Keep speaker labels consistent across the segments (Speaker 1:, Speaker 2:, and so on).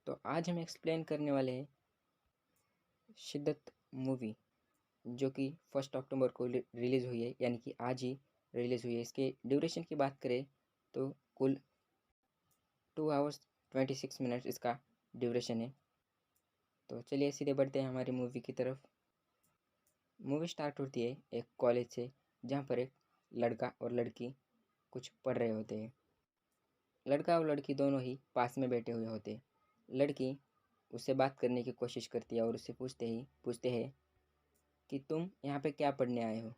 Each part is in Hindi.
Speaker 1: तो आज हम एक्सप्लेन करने वाले हैं शिद्दत मूवी, जो कि 1 अक्टूबर को रिलीज़ हुई है, यानी कि आज ही रिलीज़ हुई है। इसके ड्यूरेशन की बात करें तो कुल 2 आवर्स 26 मिनट्स इसका ड्यूरेशन है। तो चलिए सीधे बढ़ते हैं हमारी मूवी की तरफ। मूवी स्टार्ट होती है एक कॉलेज से, जहाँ पर एक लड़का और लड़की कुछ पढ़ रहे होते हैं। लड़का और लड़की दोनों ही पास में बैठे हुए होते हैं। लड़की उससे बात करने की कोशिश करती है और उससे पूछते हैं कि तुम यहाँ पे क्या पढ़ने आए हो।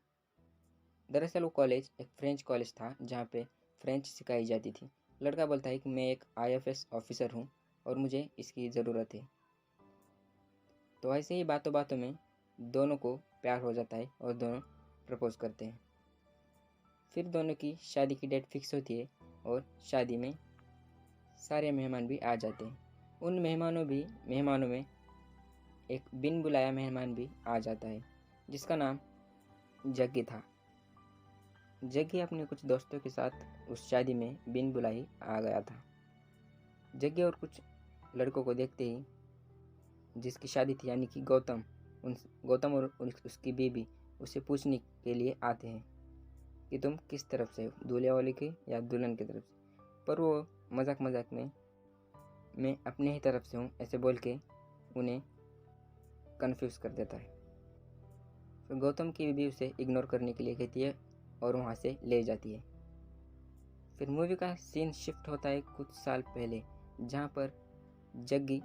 Speaker 1: दरअसल वो कॉलेज एक फ्रेंच कॉलेज था, जहाँ पे फ्रेंच सिखाई जाती थी। लड़का बोलता है कि मैं एक आईएफएस ऑफिसर हूँ और मुझे इसकी ज़रूरत है। तो ऐसे ही बातों बातों में दोनों को प्यार हो जाता है और दोनों प्रपोज करते हैं। फिर दोनों की शादी की डेट फिक्स होती है और शादी में सारे मेहमान भी आ जाते हैं। उन मेहमानों में एक बिन बुलाया मेहमान भी आ जाता है, जिसका नाम जग्गी था। जग्गी अपने कुछ दोस्तों के साथ उस शादी में बिन बुलाई आ गया था। जग्गी और कुछ लड़कों को देखते ही जिसकी शादी थी, यानी कि गौतम और उसकी बीबी उससे पूछने के लिए आते हैं कि तुम किस तरफ से हो, दूल्हे वाले के या दुल्हन की तरफ से। पर वो मजाक में मैं अपने ही तरफ से हूँ ऐसे बोल के उन्हें कंफ्यूज कर देता है। फिर गौतम की बीबी उसे इग्नोर करने के लिए कहती है और वहाँ से ले जाती है। फिर मूवी का सीन शिफ्ट होता है कुछ साल पहले, जहाँ पर जग्गी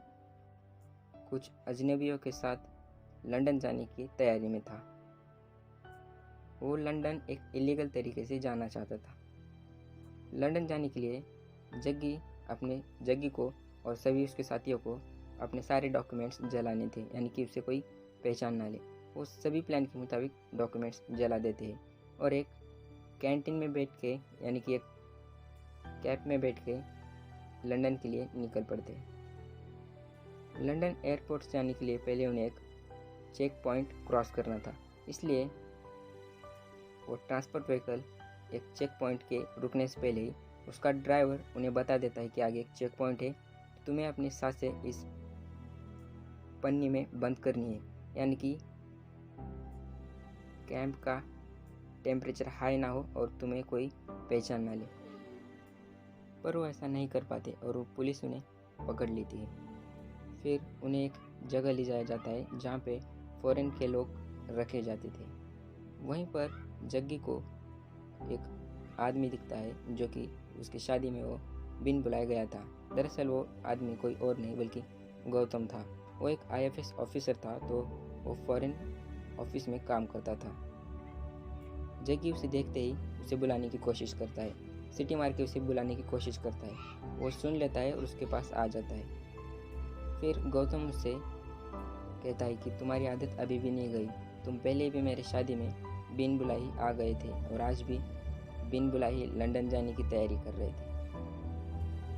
Speaker 1: कुछ अजनबियों के साथ लंदन जाने की तैयारी में था। वो लंदन एक इलीगल तरीके से जाना चाहता था। लंदन जाने के लिए जग्गी को और सभी उसके साथियों को अपने सारे डॉक्यूमेंट्स जलाने थे, यानी कि उसे कोई पहचान ना ले। वो सभी प्लान के मुताबिक डॉक्यूमेंट्स जला देते हैं और एक कैंटीन में बैठ के, यानी कि एक कैब में बैठ के लंदन के लिए निकल पड़ते हैं। लंदन एयरपोर्ट से जाने के लिए पहले उन्हें एक चेक पॉइंट क्रॉस करना था, इसलिए वो ट्रांसपोर्ट व्हीकल एक चेक पॉइंट के रुकने से पहले ही उसका ड्राइवर उन्हें बता देता है कि आगे एक चेक पॉइंट है, तुम्हें अपनी सांसें इस पन्नी में बंद करनी है, यानी कि कैंप का टेम्परेचर हाई ना हो और तुम्हें कोई पहचान ना ले। पर वो ऐसा नहीं कर पाते और वो पुलिस उन्हें पकड़ लेती है। फिर उन्हें एक जगह ले जाया जाता है जहाँ पे फॉरेन के लोग रखे जाते थे। वहीं पर जग्गी को एक आदमी दिखता है जो कि उसकी शादी में वो बिन बुलाया गया था। दरअसल वो आदमी कोई और नहीं बल्कि गौतम था। वो एक आईएफएस ऑफिसर था, तो वो फॉरेन ऑफिस में काम करता था। जग्गी उसे देखते ही उसे बुलाने की कोशिश करता है, सीटी मार के उसे बुलाने की कोशिश करता है। वो सुन लेता है और उसके पास आ जाता है। फिर गौतम उससे कहता है कि तुम्हारी आदत अभी भी नहीं गई, तुम पहले भी मेरे शादी में बिन बुलाई आ गए थे और आज भी बिन बुलाई लंदन जाने की तैयारी कर रहे थे।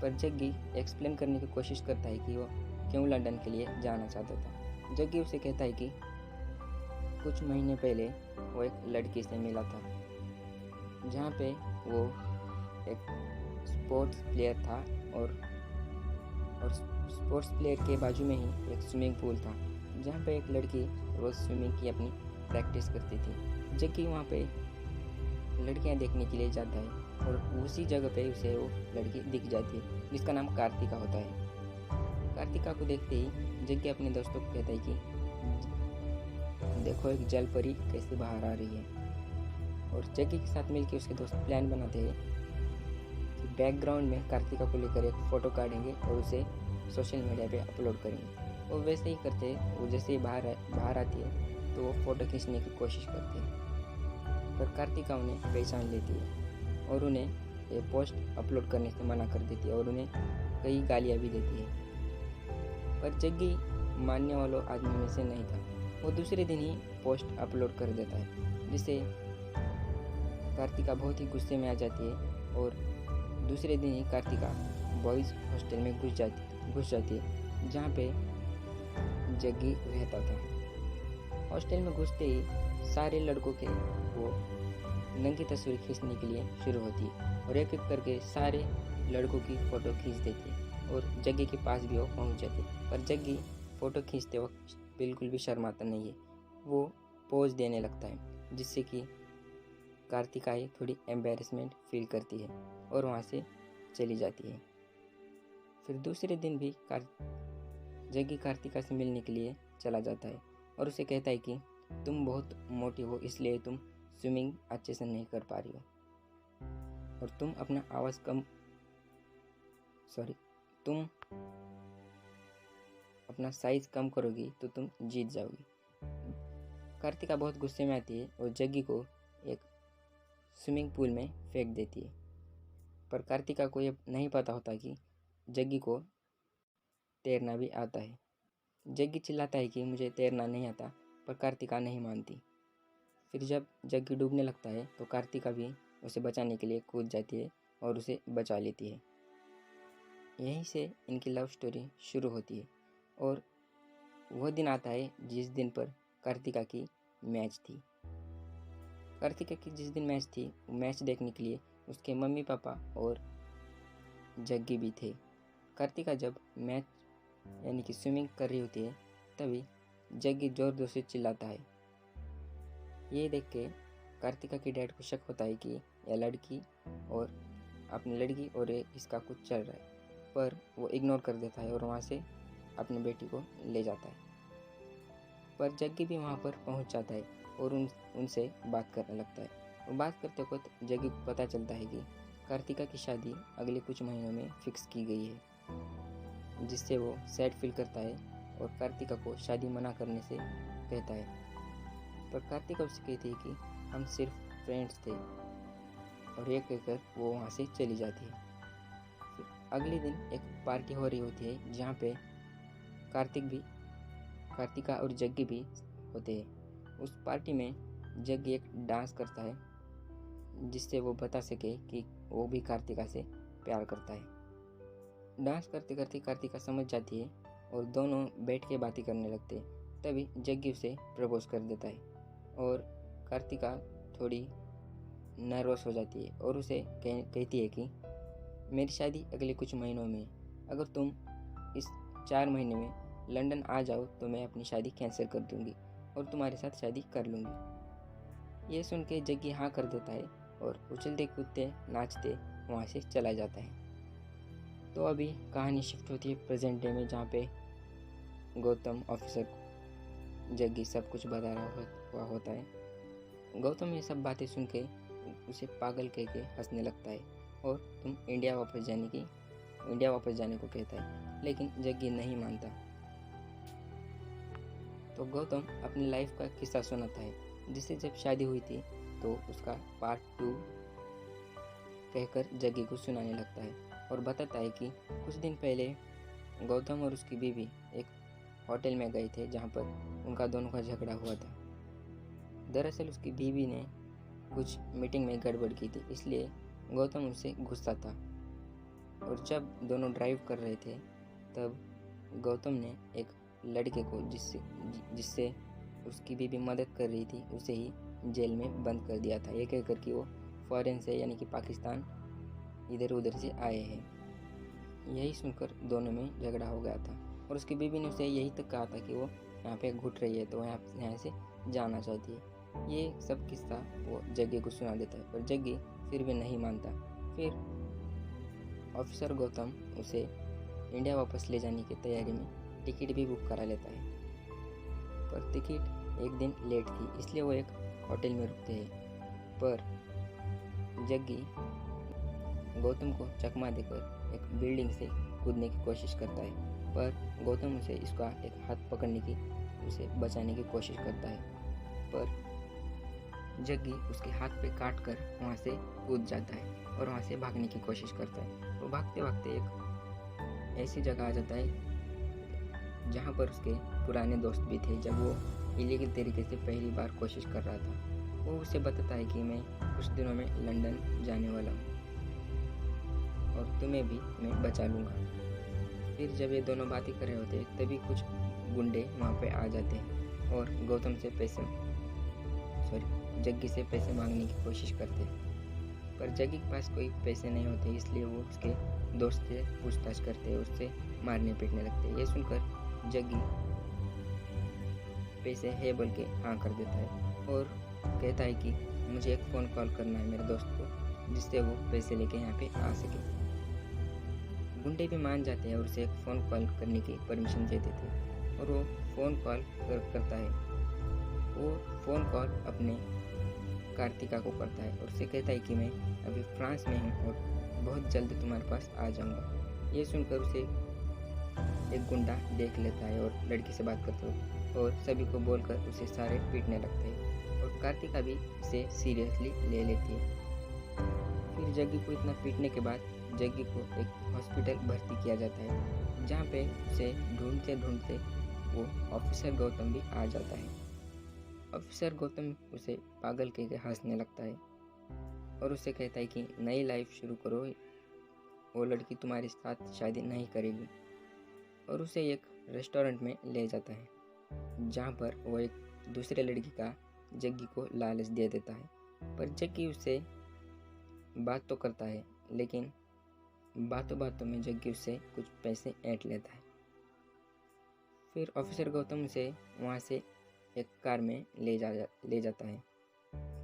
Speaker 1: पर जग्गी एक्सप्लेन करने की कोशिश करता है कि वो क्यों लंदन के लिए जाना चाहता था। जग्गी उसे कहता है कि कुछ महीने पहले वो एक लड़की से मिला था, जहाँ पे वो एक स्पोर्ट्स प्लेयर था और स्पोर्ट्स प्लेयर के बाजू में ही एक स्विमिंग पूल था, जहाँ पे एक लड़की रोज़ स्विमिंग की अपनी प्रैक्टिस करती थी। जग्गी वहाँ पे लड़कियाँ देखने के लिए जाता है और उसी जगह पे उसे वो लड़की दिख जाती है, जिसका नाम कार्तिका होता है। कार्तिका को देखते ही जग्गी अपने दोस्तों को कहता है कि देखो एक जल परी कैसे बाहर आ रही है। और जग्गी के साथ मिलकर उसके दोस्त प्लान बनाते हैं कि बैकग्राउंड में कार्तिका को लेकर एक फ़ोटो काटेंगे और उसे सोशल मीडिया पे अपलोड करेंगे। वो वैसे ही करते हैं। वो जैसे ही बाहर आती है तो वो फ़ोटो खींचने की कोशिश करते हैं, पर कार्तिका उन्हें पहचान लेती है और उन्हें ये पोस्ट अपलोड करने से मना कर देती है और उन्हें कई गालियाँ भी देती है। पर जग्गी मानने वालों आदमी में से नहीं था। वो दूसरे दिन ही पोस्ट अपलोड कर देता है, जिससे कार्तिका बहुत ही गुस्से में आ जाती है और दूसरे दिन ही कार्तिका बॉयज़ हॉस्टल में घुस जाती है, जहाँ पे जग्गी रहता था। हॉस्टल में घुसते ही सारे लड़कों के वो नंगी तस्वीर खींचने के लिए शुरू होती है और एक एक करके सारे लड़कों की फ़ोटो खींच देती है और जग्गी के पास भी वो पहुंच जाती है। पर जग्गी फ़ोटो खींचते वक्त बिल्कुल भी शर्माता नहीं है, वो पोज देने लगता है, जिससे कि कार्तिका थोड़ी एम्बेरसमेंट फील करती है और वहाँ से चली जाती है। फिर दूसरे दिन भी जग्गी कार्तिका से मिलने के लिए चला जाता है और उसे कहता है कि तुम बहुत मोटी हो, इसलिए तुम स्विमिंग अच्छे से नहीं कर पा रही हो, और तुम अपना साइज कम करोगी तो तुम जीत जाओगी। कार्तिका बहुत गुस्से में आती है और जग्गी को एक स्विमिंग पूल में फेंक देती है। पर कार्तिका को ये नहीं पता होता कि जग्गी को तैरना भी आता है। जग्गी चिल्लाता है कि मुझे तैरना नहीं आता, पर कार्तिका नहीं मानती। फिर जब जग्गी डूबने लगता है तो कार्तिका भी उसे बचाने के लिए कूद जाती है और उसे बचा लेती है। यहीं से इनकी लव स्टोरी शुरू होती है और वह दिन आता है जिस दिन पर कार्तिका की मैच थी। कार्तिका की जिस दिन मैच थी, वो मैच देखने के लिए उसके मम्मी पापा और जग्गी भी थे। कार्तिका जब मैच यानी कि स्विमिंग कर रही होती है, तभी जग्गी जोर जोर से चिल्लाता है। ये देख के कार्तिका के डैड को शक होता है कि यह लड़की और अपनी लड़की और इसका कुछ चल रहा है, पर वो इग्नोर कर देता है और वहाँ से अपनी बेटी को ले जाता है। पर जग्गी भी वहाँ पर पहुँच जाता है और उनसे बात करने लगता है। और बात करते वक्त जग्गी को पता चलता है कि कार्तिका की शादी अगले कुछ महीनों में फिक्स की गई है, जिससे वो सैड फील करता है और कार्तिका को शादी मना करने से कहता है। पर कार्तिका उससे कहती है कि हम सिर्फ फ्रेंड्स थे, और ये कहकर वो वहाँ से चली जाती है। फिर अगले दिन एक पार्टी हो रही होती है जहाँ पे कार्तिका और जग्गी भी होते हैं। उस पार्टी में जग्गी एक डांस करता है जिससे वो बता सके कि वो भी कार्तिका से प्यार करता है। डांस करते करते कार्तिका समझ जाती है और दोनों बैठ के बातें करने लगते हैं। तभी जग्गी उसे प्रपोज कर देता है और कार्तिका थोड़ी नर्वस हो जाती है और उसे कहती है कि मेरी शादी अगले कुछ महीनों में, अगर तुम इस 4 महीने में लंदन आ जाओ तो मैं अपनी शादी कैंसिल कर दूंगी और तुम्हारे साथ शादी कर लूँगी। ये सुन के जग्गी हाँ कर देता है और उछलते कूदते नाचते वहाँ से चला जाता है। तो अभी कहानी शिफ्ट होती है प्रेजेंट डे में, जहाँ पे गौतम ऑफिसर जग्गी सब कुछ बता रहा हुआ होता है। गौतम ये सब बातें सुन के उसे पागल कह के हंसने लगता है और तुम इंडिया वापस जाने को कहता है, लेकिन जग्गी नहीं मानता। तो गौतम अपनी लाइफ का किस्सा सुनाता है, जिससे जब शादी हुई थी तो उसका पार्ट 2 कहकर जग्गी को सुनाने लगता है और बताता है कि कुछ दिन पहले गौतम और उसकी बीवी एक होटल में गए थे जहाँ पर उनका दोनों का झगड़ा हुआ था। दरअसल उसकी बीवी ने कुछ मीटिंग में गड़बड़ की थी, इसलिए गौतम उनसे गुस्सा था। और जब दोनों ड्राइव कर रहे थे तब गौतम ने एक लड़के को जिससे उसकी बीवी मदद कर रही थी, उसे ही जेल में बंद कर दिया था, ये कहकर कि वो फॉरेन से यानी कि पाकिस्तान इधर उधर से आए हैं। यही सुनकर दोनों में झगड़ा हो गया था और उसकी बीवी ने उसे यही तक कहा था कि वो यहाँ पे घुट रही है तो यहाँ से जाना चाहती है। ये सब किस्सा वो जग्गी को सुना देता है, पर जग्गी फिर भी नहीं मानता। फिर ऑफिसर गौतम उसे इंडिया वापस ले जाने की तैयारी में टिकट भी बुक करा लेता है, पर टिकट एक दिन लेट थी, इसलिए वो एक होटल में रुकते हैं। पर जग्गी गौतम को चकमा देकर एक बिल्डिंग से कूदने की कोशिश करता है, पर गौतम उसे इसका एक हाथ पकड़ने की उसे बचाने की कोशिश करता है, पर जग्गी उसके हाथ पे काट कर वहाँ से कूद जाता है और वहाँ से भागने की कोशिश करता है। वो भागते भागते एक ऐसी जगह आ जाता है जहाँ पर उसके पुराने दोस्त भी थे। जब वो इलीगल तरीके से पहली बार कोशिश कर रहा था, वो उसे बताता है कि मैं कुछ दिनों में लंदन जाने वाला हूँ और तुम्हें भी मैं बचा लूँगा। फिर जब ये दोनों बातें कर रहे होते हैं तभी कुछ गुंडे वहाँ पे आ जाते हैं और जग्गी से पैसे मांगने की कोशिश करते हैं, पर जग्गी के पास कोई पैसे नहीं होते, इसलिए वो उसके दोस्त से पूछताछ करते हैं, उससे मारने पीटने लगते हैं। ये सुनकर जग्गी पैसे है बोल के हाँ कर देता है और कहता है कि मुझे एक फ़ोन कॉल करना है मेरे दोस्त को, जिससे वो पैसे लेके यहाँ पे आ सके। गुंडे भी मान जाते हैं और उसे एक फ़ोन कॉल करने की परमिशन दे देते हैं और वो फ़ोन कॉल करता है। वो फ़ोन कॉल अपने कार्तिका को करता है और उसे कहता है कि मैं अभी फ्रांस में हूँ और बहुत जल्द तुम्हारे पास आ जाऊँगा। ये सुनकर उसे एक गुंडा देख लेता है और लड़की से बात करते हो और सभी को बोलकर उसे सारे पीटने लगते हैं और कार्तिका भी इसे सीरियसली ले लेती है। फिर जग्गी को इतना पीटने के बाद जग्गी को एक हॉस्पिटल भर्ती किया जाता है, जहाँ पे उसे ढूंढते ढूंढते वो ऑफिसर गौतम भी आ जाता है। ऑफिसर गौतम उसे पागल कह के हंसने लगता है और उसे कहता है कि नई लाइफ शुरू करो, वो लड़की तुम्हारे साथ शादी नहीं करेगी, और उसे एक रेस्टोरेंट में ले जाता है, जहाँ पर वो एक दूसरे लड़की का जग्गी को लालच दे देता है। पर जग्गी उससे बात तो करता है, लेकिन बातों बातों में जग्गी उससे कुछ पैसे ऐंठ लेता है। फिर ऑफिसर गौतम उसे वहाँ से एक कार में ले जाता है।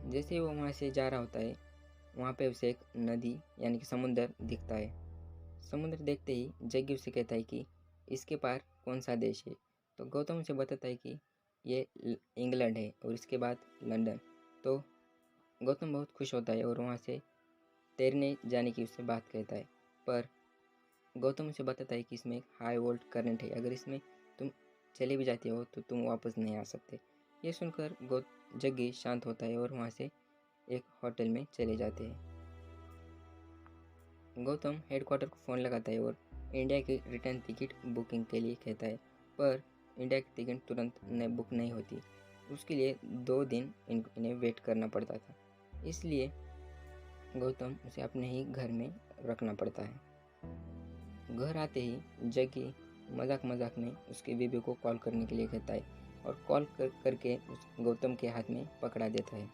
Speaker 1: जैसे वो वहाँ से जा रहा होता है, वहाँ पे उसे एक नदी यानी कि समुंदर दिखता है। समुद्र देखते ही जग्गी उसे कहता है कि इसके पार कौन सा देश है। तो गौतम उसे बताता है कि ये इंग्लैंड है और इसके बाद लंदन। तो गौतम बहुत खुश होता है और वहाँ से तैरने जाने की उससे बात कहता है, पर गौतम उसे बताता है कि इसमें एक हाई वोल्ट करंट है, अगर इसमें तुम चले भी जाते हो तो तुम वापस नहीं आ सकते। ये सुनकर जग्गी शांत होता है और वहाँ से एक होटल में चले जाते हैं। गौतम हेडक्वार्टर को फ़ोन लगाता है और इंडिया की रिटर्न टिकट बुकिंग के लिए कहता है, पर इंडिया की टिकट तुरंत बुक नहीं होती, उसके लिए 2 दिन इन्हें वेट करना पड़ता था। इसलिए गौतम उसे अपने ही घर में रखना पड़ता है। घर आते ही जग्गी मजाक में उसकी बीबी को कॉल करने के लिए कहता है और कॉल करके उस गौतम के हाथ में पकड़ा देता है।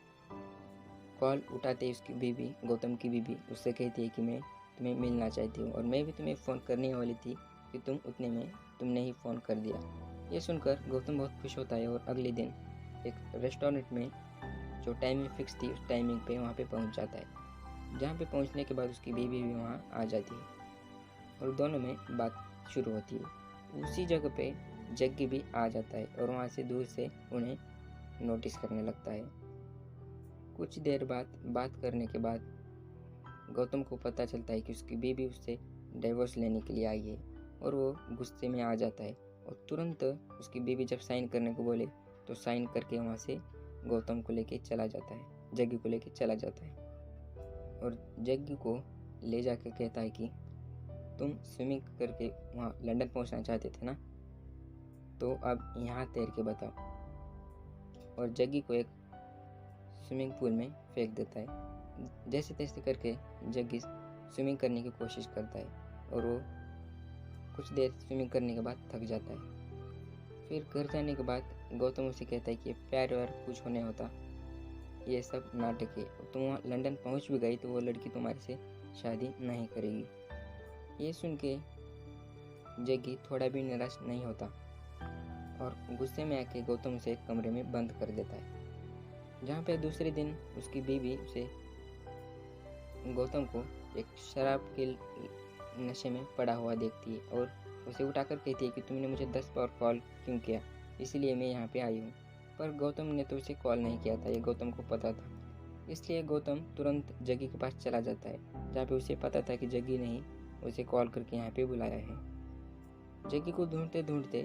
Speaker 1: कॉल उठाते ही उसकी बीबी, गौतम की बीबी, उससे कहती है कि मैं तुम्हें मिलना चाहती हूँ और मैं भी तुम्हें फ़ोन करने वाली थी कि तुम उतने में तुमने ही फ़ोन कर दिया। ये सुनकर गौतम बहुत खुश होता है और अगले दिन एक रेस्टोरेंट में जो टाइमिंग फिक्स थी उस टाइमिंग पे वहाँ पे पहुँच जाता है। जहाँ पे पहुँचने के बाद उसकी बीबी भी वहाँ आ जाती है और दोनों में बात शुरू होती है। उसी जगह पे जग्गी भी आ जाता है और वहाँ से दूर से उन्हें नोटिस करने लगता है। कुछ देर बाद बात करने के बाद गौतम को पता चलता है कि उसकी बीबी उससे डिवोर्स लेने के लिए आई है और वो गुस्से में आ जाता है और तुरंत उसकी बीबी जब साइन करने को बोले तो साइन करके वहाँ से गौतम को लेके चला जाता है, जग्गी को लेके चला जाता है और जग्गी को ले जाके कहता है कि तुम स्विमिंग करके वहाँ लंदन पहुँचना चाहते थे ना, तो अब यहाँ तैर के बताओ, और जग्गी को एक स्विमिंग पूल में फेंक देता है। जैसे तैसे करके जग्गी स्विमिंग करने की कोशिश करता है और वो कुछ देर स्विमिंग करने के बाद थक जाता है। फिर घर जाने के बाद गौतम उसे कहता है कि प्यार व्यार कुछ होने होता, ये सब नाटक है, तुम वहाँ लंदन पहुँच भी गई तो वो लड़की तुम्हारे से शादी नहीं करेगी। ये सुन के जग्गी थोड़ा भी निराश नहीं होता और गुस्से में आके गौतम उसे एक कमरे में बंद कर देता है, जहाँ पे दूसरे दिन उसकी बीवी उसे गौतम को एक शराब के नशे में पड़ा हुआ देखती है और उसे उठाकर कहती है कि तुमने मुझे 10 बार कॉल क्यों किया, इसलिए मैं यहाँ पे आई हूँ। पर गौतम ने तो उसे कॉल नहीं किया था, ये गौतम को पता था। इसलिए गौतम तुरंत जग्गी के पास चला जाता है, जहाँ पे उसे पता था कि जग्गी ने ही उसे कॉल करके यहाँ पे बुलाया है। जग्गी को ढूंढते ढूंढते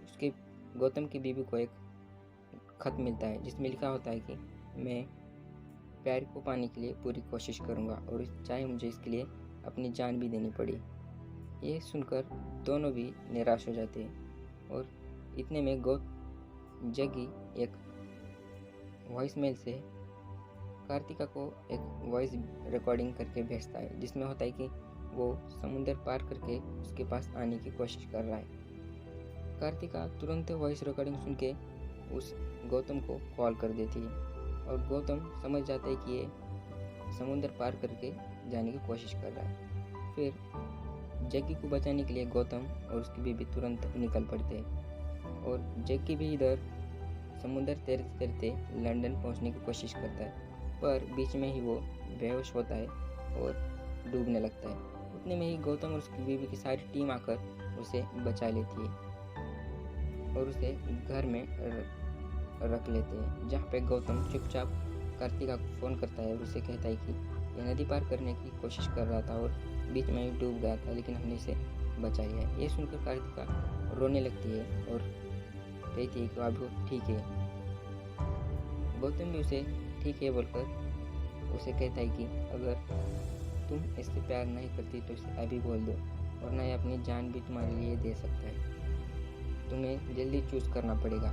Speaker 1: उसके गौतम की बीवी को एक खत मिलता है, जिसमें लिखा होता है कि मैं प्यार को पाने के लिए पूरी कोशिश करूँगा और चाहे मुझे इसके लिए अपनी जान भी देनी पड़ी। ये सुनकर दोनों भी निराश हो जाते हैं और इतने में जग्गी एक वॉइस मेल से कार्तिका को एक वॉइस रिकॉर्डिंग करके भेजता है, जिसमें होता है कि वो समुंदर पार करके उसके पास आने की कोशिश कर रहा है। कार्तिका तुरंत वॉइस रिकॉर्डिंग सुन के उस गौतम को कॉल कर देती है और गौतम समझ जाता है कि ये समुद्र पार करके जाने की कोशिश कर रहा है। फिर जग्गी को बचाने के लिए गौतम और उसकी बीवी तुरंत निकल पड़ते हैं और जग्गी भी इधर समुद्र तैरते तैरते लंदन पहुंचने की कोशिश करता है, पर बीच में ही वो बेहोश होता है और डूबने लगता है। उतने में ही गौतम और उसकी बीवी की सारी टीम आकर उसे बचा लेती है और उसे घर में रख लेते हैं, जहाँ पे गौतम चुपचाप कार्तिका को फ़ोन करता है और उसे कहता है कि यह नदी पार करने की कोशिश कर रहा था और बीच में ही डूब गया था, लेकिन हमने इसे बचा लिया है। ये सुनकर कार्तिका रोने लगती है और कहती है कि अब वो ठीक है। गौतम भी उसे ठीक है बोलकर उसे कहता है कि अगर तुम इससे प्यार नहीं करती तो इसे अभी बोल दो, वरना ये अपनी जान भी तुम्हारे लिए दे सकता है। तुम्हें जल्दी चूज़ करना पड़ेगा,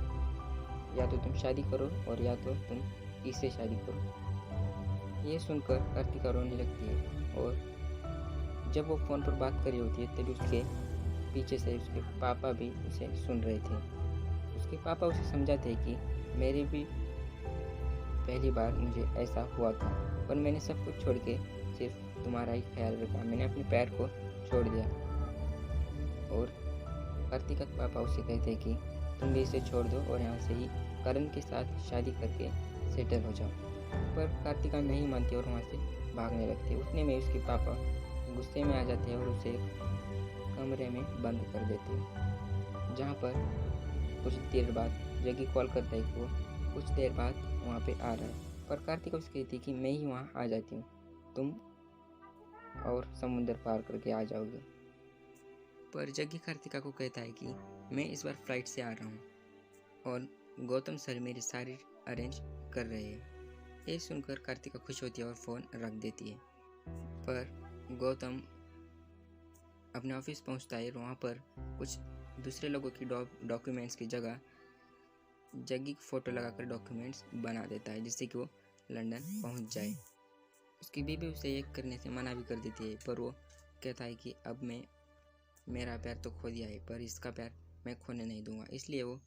Speaker 1: या तो तुम शादी करो और या तो तुम इससे शादी करो। ये सुनकर कार्तिका रोने लगती है और जब वो फ़ोन पर बात कर रही होती है तभी उसके पीछे से उसके पापा भी उसे सुन रहे थे। उसके पापा उसे समझाते हैं कि मेरी भी पहली बार मुझे ऐसा हुआ था, पर मैंने सब कुछ छोड़ के सिर्फ तुम्हारा ही ख्याल रखा, मैंने अपने पैर को छोड़ दिया। और कार्तिका के पापा उसे कहते हैं कि तुम भी इसे छोड़ दो और यहाँ से ही करण के साथ शादी करके सेटल हो जाओ। पर कार्तिका नहीं मानती और वहाँ से भागने लगती है। उतने में उसके पापा गुस्से में आ जाते हैं और उसे कमरे में बंद कर देते हैं, जहाँ पर कुछ देर बाद जग्गी कॉल करता है कि वो कुछ देर बाद वहाँ पे आ रहा है। पर कार्तिका उसे कहती है कि मैं ही वहाँ आ जाती हूँ, तुम और समुद्र पार करके आ जाओगे। पर जग्गी कार्तिका को कहता है कि मैं इस बार फ्लाइट से आ रहा हूँ और गौतम सर मेरी सारी अरेंज कर रहे हैं। ये सुनकर कार्तिका खुश होती है और फ़ोन रख देती है। पर गौतम अपने ऑफिस पहुंचता है, वहाँ पर कुछ दूसरे लोगों की डॉक्यूमेंट्स की जगह जग्गी की फ़ोटो लगाकर डॉक्यूमेंट्स बना देता है, जिससे कि वो लंदन पहुंच जाए। उसकी बीवी उसे ये करने से मना भी कर देती है, पर वो कहता है कि अब मेरा प्यार तो खो दिया है, पर इसका प्यार मैं खोने नहीं दूंगा। इसलिए वो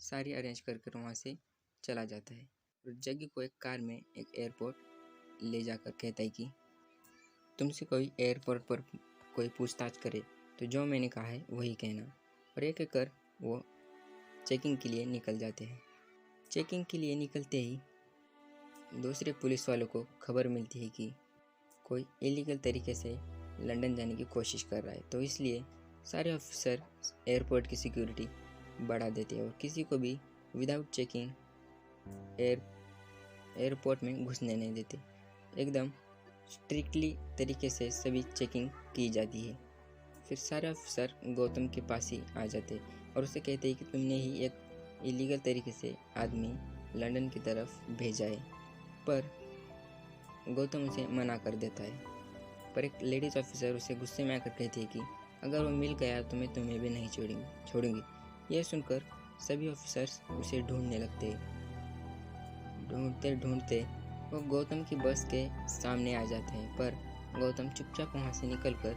Speaker 1: सारी अरेंज कर वहाँ से चला जाता है और जग्गी को एक कार में एक एयरपोर्ट ले जाकर कहता है कि तुमसे कोई एयरपोर्ट पर कोई पूछताछ करे तो जो मैंने कहा है वही कहना। और ये कहकर वो चेकिंग के लिए निकल जाते हैं। चेकिंग के लिए निकलते ही दूसरे पुलिस वालों को खबर मिलती है कि कोई इलीगल तरीके से लंदन जाने की कोशिश कर रहा है, तो इसलिए सारे ऑफिसर एयरपोर्ट की सिक्योरिटी बढ़ा देते हैं और किसी को भी विदाउट चेकिंग एयरपोर्ट में घुसने नहीं देते। एकदम स्ट्रिक्टली तरीके से सभी चेकिंग की जाती है। फिर सारे अफसर गौतम के पास ही आ जाते और उसे कहते हैं कि तुमने ही एक इलीगल तरीके से आदमी लंदन की तरफ भेजा है। पर गौतम उसे मना कर देता है। पर एक लेडीज ऑफिसर उसे गुस्से में आकर कहती है कि अगर वो मिल गया तो मैं तुम्हें भी नहीं छोड़ूंगी। यह सुनकर सभी ऑफिसर्स उसे ढूंढने लगते हैं। ढूंढते ढूंढते वो गौतम की बस के सामने आ जाते हैं, पर गौतम चुपचाप वहाँ से निकलकर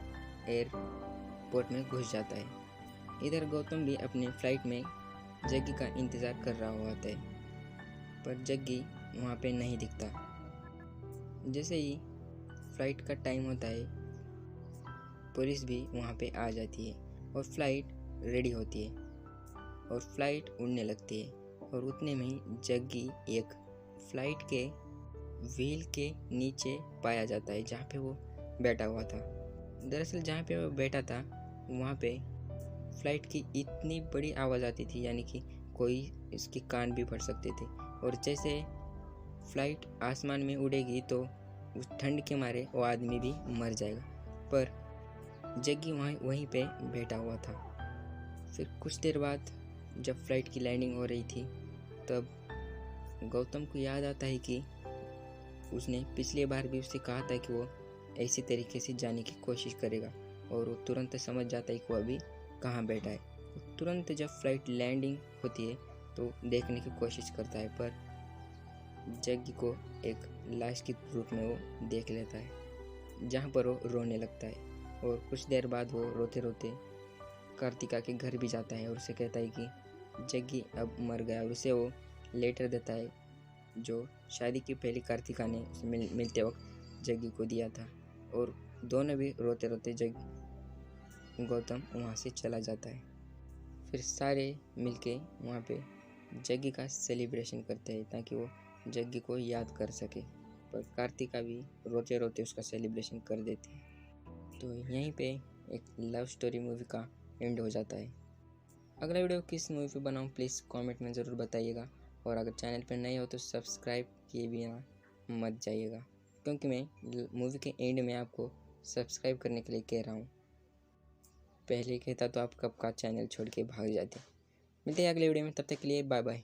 Speaker 1: एयरपोर्ट में घुस जाता है। इधर गौतम भी अपने फ्लाइट में जग्गी का इंतज़ार कर रहा होता है, पर जग्गी वहाँ पे नहीं दिखता। जैसे ही फ्लाइट का टाइम होता है, पुलिस भी वहाँ पे आ जाती है और फ्लाइट रेडी होती है और फ्लाइट उड़ने लगती है। और उतने में ही जग्गी एक फ्लाइट के व्हील के नीचे पाया जाता है, जहाँ पे वो बैठा हुआ था। दरअसल जहाँ पे वो बैठा था वहाँ पे फ्लाइट की इतनी बड़ी आवाज़ आती थी, यानी कि कोई इसके कान भी फट सकते थे। और जैसे फ्लाइट आसमान में उड़ेगी तो उस ठंड के मारे वो आदमी भी मर जाएगा। पर जग्गी वहीं पे बैठा हुआ था। फिर कुछ देर बाद जब फ्लाइट की लैंडिंग हो रही थी, तब गौतम को याद आता है कि उसने पिछली बार भी उससे कहा था कि वो ऐसी तरीके से जाने की कोशिश करेगा, और वो तुरंत समझ जाता है कि वो अभी कहाँ बैठा है। तुरंत जब फ्लाइट लैंडिंग होती है तो देखने की कोशिश करता है, पर जग्गी को एक लाश के रूप में वो देख लेता है, जहाँ पर वो रोने लगता है। और कुछ देर बाद वो रोते रोते कार्तिका के घर भी जाता है और उसे कहता है कि जग्गी अब मर गया, और उसे वो लेटर देता है जो शादी की पहली कार्तिका ने उसे मिलते वक्त जग्गी को दिया था। और दोनों भी रोते रोते गौतम वहाँ से चला जाता है। फिर सारे मिलके वहाँ पे जग्गी का सेलिब्रेशन करते हैं ताकि वो जग्गी को याद कर सके। पर कार्तिका भी रोते रोते उसका सेलिब्रेशन कर देती है। तो यहीं पे एक लव स्टोरी मूवी का एंड हो जाता है। अगला वीडियो किस मूवी पे बनाऊँ प्लीज़ कमेंट में ज़रूर बताइएगा। और अगर चैनल पर नए हो तो सब्सक्राइब किए बिना मत जाइएगा, क्योंकि मैं मूवी के एंड में आपको सब्सक्राइब करने के लिए कह रहा हूँ। पहले कहता तो आप कब का चैनल छोड़ के भाग जाते। मिलते हैं अगले वीडियो में, तब तक के लिए बाय बाय।